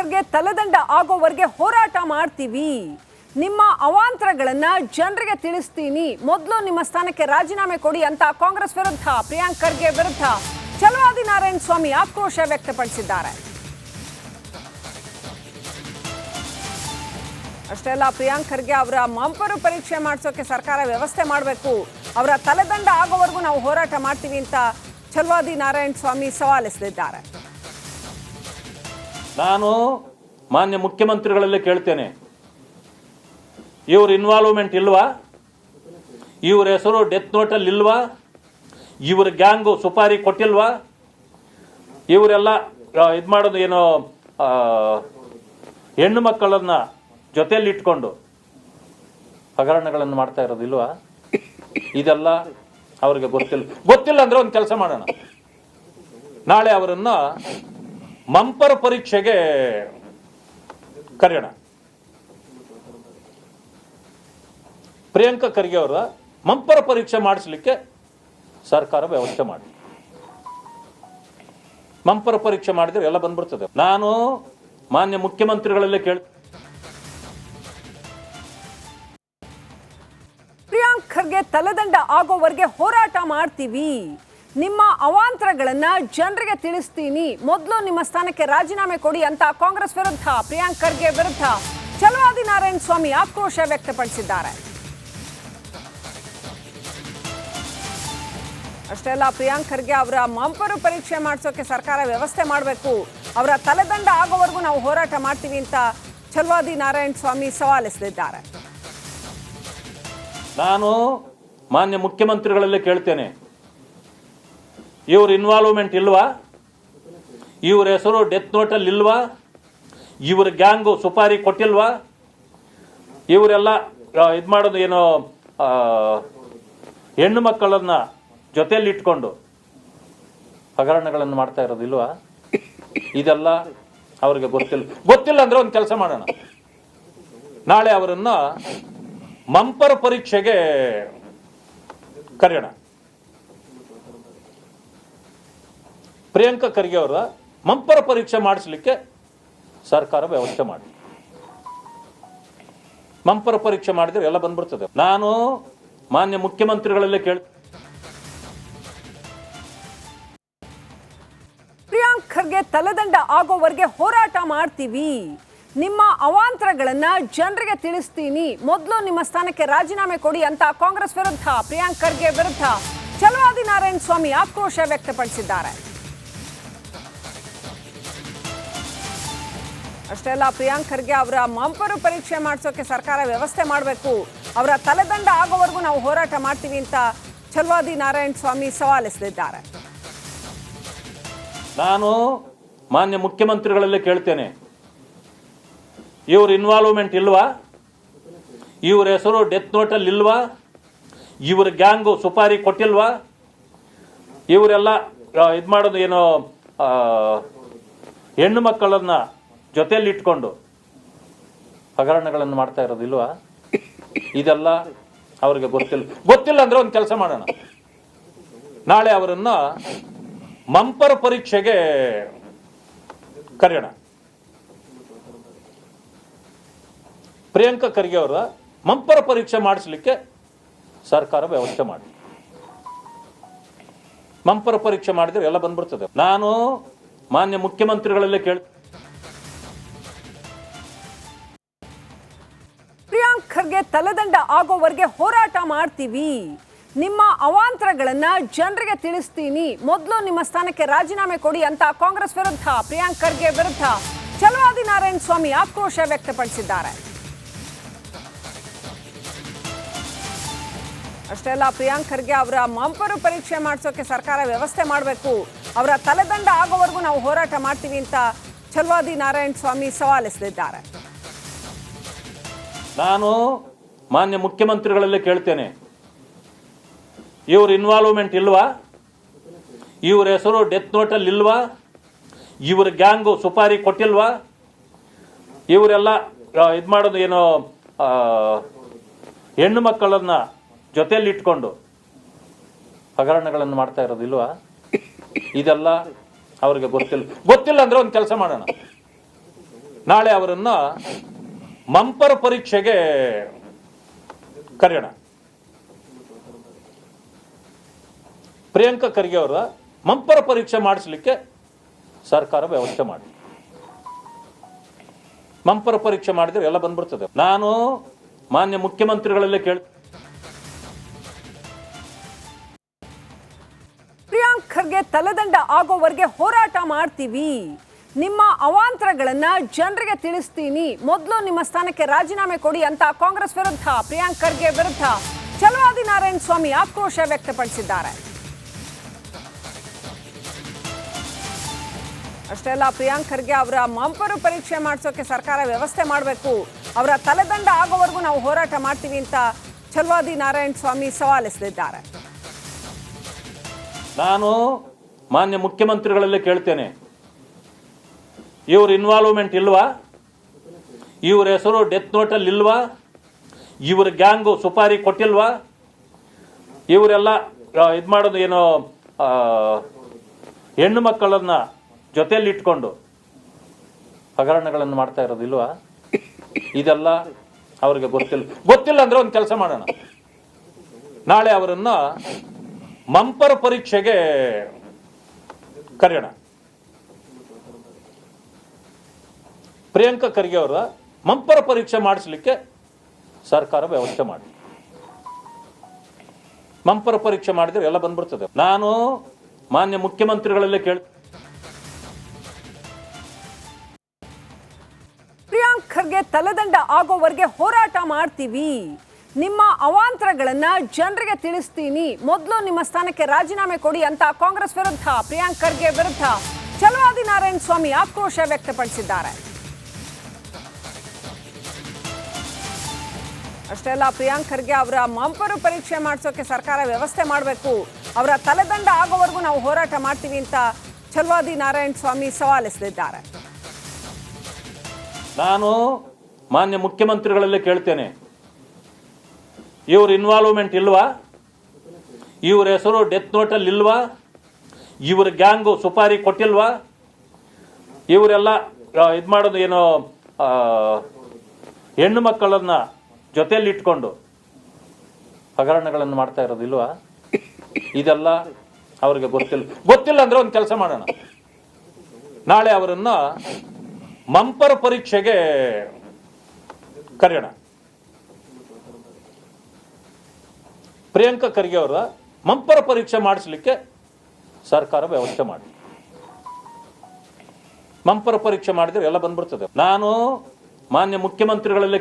ಖರ್ಗೆ ತಲೆದಂಡ ಆಗೋವರೆಗೆ ಹೋರಾಟ ಮಾಡ್ತೀವಿ. ನಿಮ್ಮ ಅವಾಂತರಗಳನ್ನ ಜನರಿಗೆ ತಿಳಿಸ್ತೀನಿ. ಮೊದಲು ನಿಮ್ಮ ಸ್ಥಾನಕ್ಕೆ ರಾಜೀನಾಮೆ ಕೊಡಿ ಅಂತ ಕಾಂಗ್ರೆಸ್ ವಿರುದ್ಧ ಪ್ರಿಯಾಂಕ್ ಖರ್ಗೆ ವಿರುದ್ಧ ಛಲವಾದಿ ನಾರಾಯಣ ಸ್ವಾಮಿ ಆಕ್ರೋಶ ವ್ಯಕ್ತಪಡಿಸಿದ್ದಾರೆ. ಅಷ್ಟೇ ಅಲ್ಲ, ಪ್ರಿಯಾಂಕ್ ಖರ್ಗೆ ಅವರ ಮಂಪರು ಪರೀಕ್ಷೆ ಮಾಡಿಸೋಕೆ ಸರ್ಕಾರ ವ್ಯವಸ್ಥೆ ಮಾಡಬೇಕು. ಅವರ ತಲೆದಂಡ ಆಗೋವರೆಗೂ ನಾವು ಹೋರಾಟ ಮಾಡ್ತೀವಿ ಅಂತ ಛಲವಾದಿ ನಾರಾಯಣ ಸ್ವಾಮಿ ಸವಾಲೆಸೆದಿದ್ದಾರೆ. ನಾನು ಮಾನ್ಯ ಮುಖ್ಯಮಂತ್ರಿಗಳಲ್ಲೇ ಕೇಳ್ತೇನೆ, ಇವ್ರ ಇನ್ವಾಲ್ವ್ಮೆಂಟ್ ಇಲ್ವಾ? ಇವ್ರ ಹೆಸರು ಡೆತ್ ನೋಟಲ್ಲಿ ಇಲ್ವಾ? ಇವ್ರ ಗ್ಯಾಂಗು ಸುಪಾರಿ ಕೊಟ್ಟಿಲ್ವಾ? ಇವರೆಲ್ಲ ಇದು ಮಾಡೋದು ಏನೋ ಹೆಣ್ಣು ಮಕ್ಕಳನ್ನ ಜೊತೆಯಲ್ಲಿ ಇಟ್ಕೊಂಡು ಹಗರಣಗಳನ್ನು ಮಾಡ್ತಾ ಇರೋದಿಲ್ವಾ? ಇದೆಲ್ಲ ಅವ್ರಿಗೆ ಗೊತ್ತಿಲ್ಲ ಅಂದ್ರೆ ಒಂದು ಕೆಲಸ ಮಾಡೋಣ, ನಾಳೆ ಅವರನ್ನ ಮಂಪರ್ ಪರೀಕ್ಷೆಗೆ ಕರೆಯೋಣ. ಪ್ರಿಯಾಂಕ ಖರ್ಗೆ ಅವರ ಮಂಪರ ಪರೀಕ್ಷೆ ಮಾಡಿಸ್ಲಿಕ್ಕೆ ಸರ್ಕಾರ ವ್ಯವಸ್ಥೆ ಮಾಡಿ. ಮಂಪರ ಪರೀಕ್ಷೆ ಮಾಡಿದ್ರೆ ಎಲ್ಲ ಬಂದ್ಬಿಡ್ತದೆ. ನಾನು ಮಾನ್ಯ ಮುಖ್ಯಮಂತ್ರಿಗಳಲ್ಲೇ ಪ್ರಿಯಾಂಕ್ ಖರ್ಗೆ ತಲೆದಂಡ ಆಗೋವರೆಗೆ ಹೋರಾಟ ಮಾಡ್ತೀವಿ. ನಿಮ್ಮ ಅವಾಂತರಗಳನ್ನ ಜನರಿಗೆ ತಿಳಿಸ್ತೀನಿ. ಮೊದಲು ನಿಮ್ಮ ಸ್ಥಾನಕ್ಕೆ ರಾಜೀನಾಮೆ ಕೊಡಿ ಅಂತ ಕಾಂಗ್ರೆಸ್ ವಿರುದ್ಧ ಪ್ರಿಯಾಂಕ್ ಖರ್ಗೆ ವಿರುದ್ಧ ಛಲವಾದಿ ನಾರಾಯಣ ಸ್ವಾಮಿ ಆಕ್ರೋಶ ವ್ಯಕ್ತಪಡಿಸಿದ್ದಾರೆ. ಅಷ್ಟೇ ಅಲ್ಲ, ಪ್ರಿಯಾಂಕ್ ಖರ್ಗೆ ಅವರ ಮಂಪರು ಪರೀಕ್ಷೆ ಮಾಡಿಸೋಕೆ ಸರ್ಕಾರ ವ್ಯವಸ್ಥೆ ಮಾಡಬೇಕು. ಅವರ ತಲೆದಂಡ ಆಗೋವರೆಗೂ ನಾವು ಹೋರಾಟ ಮಾಡ್ತೀವಿ ಅಂತ ಛಲವಾದಿ ನಾರಾಯಣ ಸ್ವಾಮಿ ಸವಾಲೆಸೆದಿದ್ದಾರೆ. ನಾನು ಮಾನ್ಯ ಮುಖ್ಯಮಂತ್ರಿಗಳಲ್ಲೇ ಕೇಳ್ತೇನೆ, ಇವ್ರ ಇನ್ವಾಲ್ವ್ಮೆಂಟ್ ಇಲ್ವಾ? ಇವ್ರ ಹೆಸರು ಡೆತ್ ನೋಟಲ್ಲಿ ಇಲ್ವಾ? ಇವ್ರ ಗ್ಯಾಂಗು ಸುಪಾರಿ ಕೊಟ್ಟಿಲ್ವಾ? ಇವರೆಲ್ಲ ಇದು ಮಾಡೋದು ಏನೋ ಹೆಣ್ಣು ಮಕ್ಕಳನ್ನ ಜೊತೆಯಲ್ಲಿ ಇಟ್ಕೊಂಡು ಹಗರಣಗಳನ್ನು ಮಾಡ್ತಾ ಇರೋದಿಲ್ವಾ? ಇದೆಲ್ಲ ಅವ್ರಿಗೆ ಗೊತ್ತಿಲ್ಲ ಅಂದ್ರೆ ಒಂದು ಕೆಲಸ ಮಾಡೋಣ, ನಾಳೆ ಅವರನ್ನ ಮಂಪರ್ ಪರೀಕ್ಷೆಗೆ ಕರೆಯೋಣ. ಪ್ರಿಯಾಂಕ ಖರ್ಗೆ ಅವರ ಮಂಪರ ಪರೀಕ್ಷೆ ಮಾಡಿಸ್ಲಿಕ್ಕೆ ಸರ್ಕಾರ ವ್ಯವಸ್ಥೆ ಮಾಡಿ. ಮಂಪರ ಪರೀಕ್ಷೆ ಮಾಡಿದ್ರೆ ಎಲ್ಲ ಬಂದ್ಬಿಡ್ತದೆ. ನಾನು ಮಾನ್ಯ ಮುಖ್ಯಮಂತ್ರಿಗಳಲ್ಲೇ ಪ್ರಿಯಾಂಕ್ ಖರ್ಗೆ ತಲೆದಂಡ ಆಗೋವರೆಗೆ ಹೋರಾಟ ಮಾಡ್ತೀವಿ. ನಿಮ್ಮ ಅವಾಂತರಗಳನ್ನ ಜನರಿಗೆ ತಿಳಿಸ್ತೀನಿ. ಮೊದಲು ನಿಮ್ಮ ಸ್ಥಾನಕ್ಕೆ ರಾಜೀನಾಮೆ ಕೊಡಿ ಅಂತ ಕಾಂಗ್ರೆಸ್ ವಿರುದ್ಧ ಪ್ರಿಯಾಂಕ್ ಖರ್ಗೆ ವಿರುದ್ಧ ಛಲವಾದಿ ನಾರಾಯಣ ಸ್ವಾಮಿ ಆಕ್ರೋಶ ವ್ಯಕ್ತಪಡಿಸಿದ್ದಾರೆ. ಅಷ್ಟೇ ಅಲ್ಲ, ಪ್ರಿಯಾಂಕ್ ಖರ್ಗೆ ಅವರ ಮಂಪರು ಪರೀಕ್ಷೆ ಮಾಡಿಸೋಕೆ ಸರ್ಕಾರ ವ್ಯವಸ್ಥೆ ಮಾಡಬೇಕು. ಅವರ ತಲೆದಂಡ ಆಗೋವರೆಗೂ ನಾವು ಹೋರಾಟ ಮಾಡ್ತೀವಿ ಅಂತ ಛಲವಾದಿ ನಾರಾಯಣ ಸ್ವಾಮಿ ಸವಾಲೆಸೆದಿದ್ದಾರೆ. ನಾನು ಮಾನ್ಯ ಮುಖ್ಯಮಂತ್ರಿಗಳಲ್ಲೇ ಕೇಳ್ತೇನೆ, ಇವ್ರ ಇನ್ವಾಲ್ವ್ಮೆಂಟ್ ಇಲ್ವಾ? ಇವ್ರ ಹೆಸರು ಡೆತ್ ನೋಟಲ್ಲಿ ಇಲ್ವಾ? ಇವ್ರ ಗ್ಯಾಂಗು ಸುಪಾರಿ ಕೊಟ್ಟಿಲ್ವಾ? ಇವರೆಲ್ಲ ಇದು ಮಾಡೋದು ಏನೋ ಹೆಣ್ಣು ಮಕ್ಕಳನ್ನ ಜೊತೆಯಲ್ಲಿ ಇಟ್ಕೊಂಡು ಹಗರಣಗಳನ್ನು ಮಾಡ್ತಾ ಇರೋದಿಲ್ವಾ? ಇದೆಲ್ಲ ಅವ್ರಿಗೆ ಗೊತ್ತಿಲ್ಲ ಅಂದ್ರೆ ಒಂದು ಕೆಲಸ ಮಾಡೋಣ, ನಾಳೆ ಅವರನ್ನ ಮಂಪರ ಪರೀಕ್ಷೆಗೆ ಕರೆಯೋಣ. ಪ್ರಿಯಾಂಕ ಖರ್ಗೆ ಅವರ ಮಂಪರ ಪರೀಕ್ಷೆ ಮಾಡಿಸ್ಲಿಕ್ಕೆ ಸರ್ಕಾರ ವ್ಯವಸ್ಥೆ ಮಾಡಿ. ಮಂಪರ ಪರೀಕ್ಷೆ ಮಾಡಿದ್ರೆ ಎಲ್ಲ ಬಂದ್ಬಿಡ್ತದೆ. ನಾನು ಮಾನ್ಯ ಮುಖ್ಯಮಂತ್ರಿಗಳಲ್ಲೇ ಕೇಳ್ತೇನೆ, ಇವ್ರ ಇನ್ವಾಲ್ವ್ಮೆಂಟ್ ಇಲ್ವಾ? ಇವ್ರ ಹೆಸರು ಡೆತ್ ನೋಟಲ್ಲಿ ಇಲ್ವಾ? ಇವ್ರ ಗ್ಯಾಂಗು ಸುಪಾರಿ ಕೊಟ್ಟಿಲ್ವಾ? ಇವರೆಲ್ಲ ಇದು ಮಾಡೋದು ಏನೋ ಹೆಣ್ಣು ಮಕ್ಕಳನ್ನ ಜೊತೆಯಲ್ಲಿ ಇಟ್ಕೊಂಡು ಹಗರಣಗಳನ್ನು ಮಾಡ್ತಾ ಇರೋದಿಲ್ವಾ? ಇದೆಲ್ಲ ಅವ್ರಿಗೆ ಗೊತ್ತಿಲ್ಲ ಅಂದ್ರೆ ಒಂದು ಕೆಲಸ ಮಾಡೋಣ, ನಾಳೆ ಅವರನ್ನ ಮಂಪರ ಪರೀಕ್ಷೆಗೆ ಕರೆಯೋಣ. ಪ್ರಿಯಾಂಕ ಖರ್ಗೆ ಅವರ ಮಂಪರ ಪರೀಕ್ಷೆ ಮಾಡಿಸ್ಲಿಕ್ಕೆ ಸರ್ಕಾರ ವ್ಯವಸ್ಥೆ ಮಾಡಿ. ಮಂಪರ ಪರೀಕ್ಷೆ ಮಾಡಿದ್ರೆ ಎಲ್ಲ ಬಂದ್ಬಿಡ್ತದೆ. ನಾನು ಮಾನ್ಯ ಮುಖ್ಯಮಂತ್ರಿಗಳಲ್ಲೇ ಪ್ರಿಯಾಂಕ್ ಖರ್ಗೆ ತಲೆದಂಡ ಆಗೋವರೆಗೆ ಹೋರಾಟ ಮಾಡ್ತೀವಿ. ನಿಮ್ಮ ಅವಾಂತರಗಳನ್ನ ಜನರಿಗೆ ತಿಳಿಸ್ತೀನಿ. ಮೊದಲು ನಿಮ್ಮ ಸ್ಥಾನಕ್ಕೆ ರಾಜೀನಾಮೆ ಕೊಡಿ ಅಂತ ಕಾಂಗ್ರೆಸ್ ವಿರುದ್ಧ ಪ್ರಿಯಾಂಕ್ ಖರ್ಗೆ ವಿರುದ್ಧ ಛಲವಾದಿ ನಾರಾಯಣ ಸ್ವಾಮಿ ಆಕ್ರೋಶ ವ್ಯಕ್ತಪಡಿಸಿದ್ದಾರೆ. ಅಷ್ಟೇ ಅಲ್ಲ, ಪ್ರಿಯಾಂಕ್ ಖರ್ಗೆ ಅವರ ಮಂಪರು ಪರೀಕ್ಷೆ ಮಾಡಿಸೋಕೆ ಸರ್ಕಾರ ವ್ಯವಸ್ಥೆ ಮಾಡಬೇಕು. ಅವರ ತಲೆದಂಡ ಆಗೋವರೆಗೂ ನಾವು ಹೋರಾಟ ಮಾಡ್ತೀವಿ ಅಂತ ಛಲವಾದಿ ನಾರಾಯಣ ಸ್ವಾಮಿ ಸವಾಲೆಸೆದಿದ್ದಾರೆ. ನಾನು ಮಾನ್ಯ ಮುಖ್ಯಮಂತ್ರಿಗಳಲ್ಲೇ ಕೇಳ್ತೇನೆ, ಇವ್ರ ಇನ್ವಾಲ್ವ್ಮೆಂಟ್ ಇಲ್ವಾ? ಇವ್ರ ಹೆಸರು ಡೆತ್ ನೋಟಲ್ಲಿ ಇಲ್ವಾ? ಇವ್ರ ಗ್ಯಾಂಗು ಸುಪಾರಿ ಕೊಟ್ಟಿಲ್ವಾ? ಇವರೆಲ್ಲ ಇದು ಮಾಡೋದು ಏನೋ ಹೆಣ್ಣು ಮಕ್ಕಳನ್ನ ಜೊತೆಯಲ್ಲಿ ಇಟ್ಕೊಂಡು ಹಗರಣಗಳನ್ನು ಮಾಡ್ತಾ ಇರೋದಿಲ್ವಾ? ಇದೆಲ್ಲ ಅವ್ರಿಗೆ ಗೊತ್ತಿಲ್ಲ ಅಂದ್ರೆ ಒಂದು ಕೆಲಸ ಮಾಡೋಣ, ನಾಳೆ ಅವರನ್ನ ಮಂಪರ್ ಪರೀಕ್ಷೆಗೆ ಕರೆಯೋಣ. ಪ್ರಿಯಾಂಕಾ ಖರ್ಗೆ ಅವರ ಮಂಪರ ಪರೀಕ್ಷೆ ಮಾಡಿಸ್ಲಿಕ್ಕೆ ಸರ್ಕಾರ ವ್ಯವಸ್ಥೆ ಮಾಡಿ. ಮಂಪರ ಪರೀಕ್ಷೆ ಮಾಡಿದ್ರೆ ಎಲ್ಲ ಬಂದ್ಬಿಡ್ತದೆ. ನಾನು ಮಾನ್ಯ ಮುಖ್ಯಮಂತ್ರಿಗಳಲ್ಲೇ ಪ್ರಿಯಾಂಕ್ ಖರ್ಗೆ ತಲೆದಂಡ ಆಗೋವರೆಗೆ ಹೋರಾಟ ಮಾಡ್ತೀವಿ, ನಿಮ್ಮ ಅವಾಂತರಗಳನ್ನ ಜನರಿಗೆ ತಿಳಿಸ್ತೀನಿ, ಮೊದಲು ನಿಮ್ಮ ಸ್ಥಾನಕ್ಕೆ ರಾಜೀನಾಮೆ ಕೊಡಿ ಅಂತ ಕಾಂಗ್ರೆಸ್ ವಿರುದ್ಧ ಪ್ರಿಯಾಂಕ್ ಖರ್ಗೆ ವಿರುದ್ಧ ಛಲವಾದಿ ನಾರಾಯಣ ಸ್ವಾಮಿ ಆಕ್ರೋಶ ವ್ಯಕ್ತಪಡಿಸಿದ್ದಾರೆ. ಅಷ್ಟೇ ಅಲ್ಲ, ಪ್ರಿಯಾಂಕ್ ಖರ್ಗೆ ಅವರ ಮಂಪರು ಪರೀಕ್ಷೆ ಮಾಡಿಸೋಕೆ ಸರ್ಕಾರ ವ್ಯವಸ್ಥೆ ಮಾಡಬೇಕು, ಅವರ ತಲೆದಂಡ ಆಗೋವರೆಗೂ ನಾವು ಹೋರಾಟ ಮಾಡ್ತೀವಿ ಅಂತ ಛಲವಾದಿ ನಾರಾಯಣ ಸ್ವಾಮಿ ಸವಾಲಿಸಿದ್ದಾರೆ. ನಾನು ಮಾನ್ಯ ಮುಖ್ಯಮಂತ್ರಿಗಳಲ್ಲೇ ಕೇಳ್ತೇನೆ, ಇವ್ರ ಇನ್ವಾಲ್ವ್ಮೆಂಟ್ ಇಲ್ವಾ? ಇವ್ರ ಹೆಸರು ಡೆತ್ ನೋಟಲ್ಲಿ ಇಲ್ವಾ? ಇವ್ರ ಗ್ಯಾಂಗು ಸುಪಾರಿ ಕೊಟ್ಟಿಲ್ವಾ? ಇವರೆಲ್ಲ ಇದು ಮಾಡೋದು ಏನೋ ಹೆಣ್ಣು ಮಕ್ಕಳನ್ನ ಜೊತೆಯಲ್ಲಿ ಇಟ್ಕೊಂಡು ಹಗರಣಗಳನ್ನು ಮಾಡ್ತಾ ಇರೋದಿಲ್ವಾ? ಇದೆಲ್ಲ ಅವ್ರಿಗೆ ಗೊತ್ತಿಲ್ಲ ಅಂದ್ರೆ ಒಂದು ಕೆಲಸ ಮಾಡೋಣ, ನಾಳೆ ಅವರನ್ನ ಮಂಪರ್ ಪರೀಕ್ಷೆಗೆ ಕರೆಯೋಣ. ಪ್ರಿಯಾಂಕಾ ಖರ್ಗೆ ಅವರ ಮಂಪರ ಪರೀಕ್ಷೆ ಮಾಡಿಸ್ಲಿಕ್ಕೆ ಸರ್ಕಾರ ವ್ಯವಸ್ಥೆ ಮಾಡಿ. ಮಂಪರ ಪರೀಕ್ಷೆ ಮಾಡಿದ್ರೆ ಎಲ್ಲ ಬಂದ್ಬಿಡ್ತದೆ. ನಾನು ಮಾನ್ಯ ಮುಖ್ಯಮಂತ್ರಿಗಳಲ್ಲೇ ಪ್ರಿಯಾಂಕ್ ಖರ್ಗೆ ತಲೆದಂಡ ಆಗೋವರೆಗೆ ಹೋರಾಟ ಮಾಡ್ತೀವಿ, ನಿಮ್ಮ ಅವಾಂತರಗಳನ್ನ ಜನರಿಗೆ ತಿಳಿಸ್ತೀನಿ, ಮೊದಲು ನಿಮ್ಮ ಸ್ಥಾನಕ್ಕೆ ರಾಜೀನಾಮೆ ಕೊಡಿ ಅಂತ ಕಾಂಗ್ರೆಸ್ ವಿರುದ್ಧ ಪ್ರಿಯಾಂಕ್ ಖರ್ಗೆ ವಿರುದ್ಧ ಛಲವಾದಿ ನಾರಾಯಣ ಸ್ವಾಮಿ ಆಕ್ರೋಶ ವ್ಯಕ್ತಪಡಿಸಿದ್ದಾರೆ. ಅಷ್ಟೇ ಅಲ್ಲ, ಪ್ರಿಯಾಂಕ್ ಖರ್ಗೆ ಅವರ ಮಂಪರು ಪರೀಕ್ಷೆ ಮಾಡಿಸೋಕೆ ಸರ್ಕಾರ ವ್ಯವಸ್ಥೆ ಮಾಡಬೇಕು, ಅವರ ತಲೆದಂಡ ಆಗೋವರೆಗೂ ನಾವು ಹೋರಾಟ ಮಾಡ್ತೀವಿ ಅಂತ ಛಲವಾದಿ ನಾರಾಯಣ ಸ್ವಾಮಿ ಸವಾಲಿಸಿದ್ದಾರೆ. ನಾನು ಮಾನ್ಯ ಮುಖ್ಯಮಂತ್ರಿಗಳಲ್ಲೇ ಕೇಳ್ತೇನೆ, ಇವ್ರ ಇನ್ವಾಲ್ವ್ಮೆಂಟ್ ಇಲ್ವಾ? ಇವ್ರ ಹೆಸರು ಡೆತ್ ನೋಟಲ್ಲಿ ಇಲ್ವಾ? ಇವ್ರ ಗ್ಯಾಂಗು ಸುಪಾರಿ ಕೊಟ್ಟಿಲ್ವಾ? ಇವರೆಲ್ಲ ಇದು ಮಾಡೋದು ಏನೋ ಹೆಣ್ಣು ಮಕ್ಕಳನ್ನ ಜೊತೆಯಲ್ಲಿ ಇಟ್ಕೊಂಡು ಹಗರಣಗಳನ್ನು ಮಾಡ್ತಾ ಇರೋದಿಲ್ವಾ? ಇದೆಲ್ಲ ಅವ್ರಿಗೆ ಗೊತ್ತಿಲ್ಲ ಅಂದ್ರೆ ಒಂದು ಕೆಲಸ ಮಾಡೋಣ, ನಾಳೆ ಅವರನ್ನ ಮಂಪರ ಪರೀಕ್ಷೆಗೆ ಕರೆಯೋಣ. ಪ್ರಿಯಾಂಕಾ ಖರ್ಗೆ ಅವರ ಮಂಪರ ಪರೀಕ್ಷೆ ಮಾಡಿಸ್ಲಿಕ್ಕೆ ಸರ್ಕಾರ ವ್ಯವಸ್ಥೆ ಮಾಡಿ. ಮಂಪರ ಪರೀಕ್ಷೆ ಮಾಡಿದ್ರೆ ಎಲ್ಲ ಬಂದ್ಬಿಡ್ತದೆ. ನಾನು ಮಾನ್ಯ ಮುಖ್ಯಮಂತ್ರಿಗಳಲ್ಲೇ